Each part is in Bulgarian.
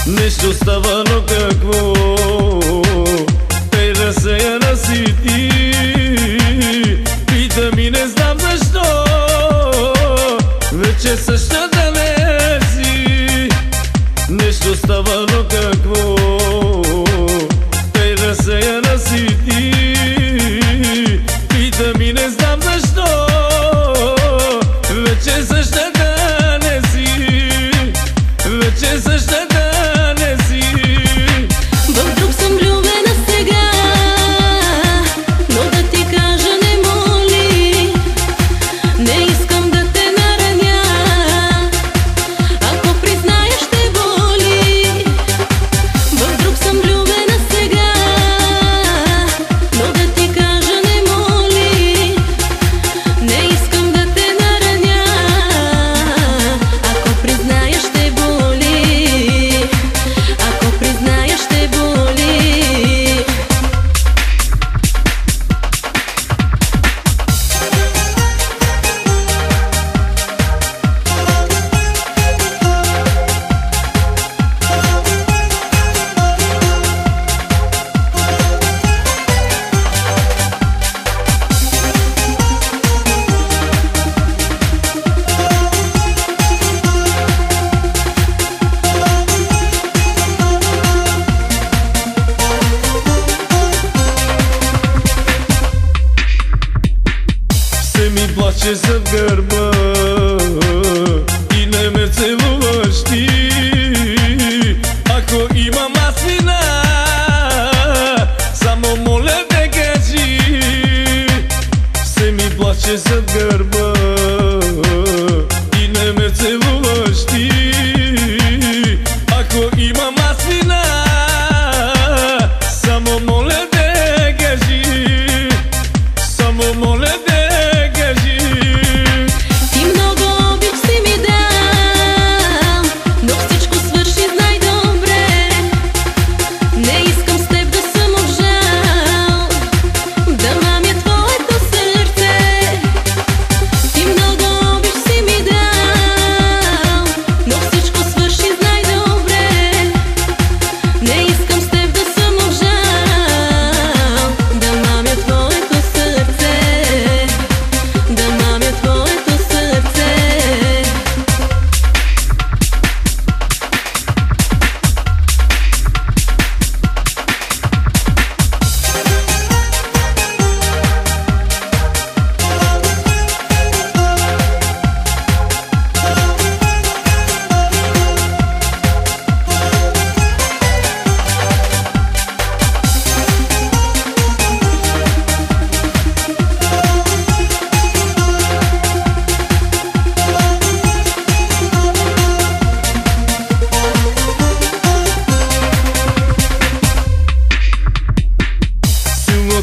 Нещо става, но какво? Тъй разсеяна си ти. Питам и не знам защо. Вече същата не си. Нещо става, но какво? Тъй разсеяна си ти. Питам и не знам защо. Вече същата не си. Вече същата. Плаче зад гърба и не ме целуваш ти. Ако имам аз вина, само моля те кажи. Се ми плаче зад гърба и не ме целуваш ти. Ако имам аз вина, само моля те кажи. Само моля те.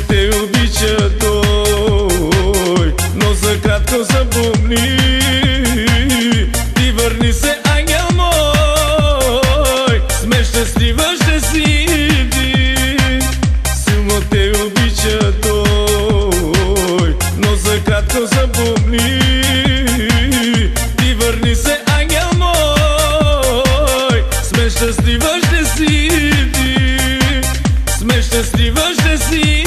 Те обича той, но за кратко запомни. Ти върни се, ангел мой, сме щастлива ще си ти. Силно те обича той, но за кратко запомни. Ти върни се, ангел мой, сме щастлива ще си ти. Сме щастлива ще си.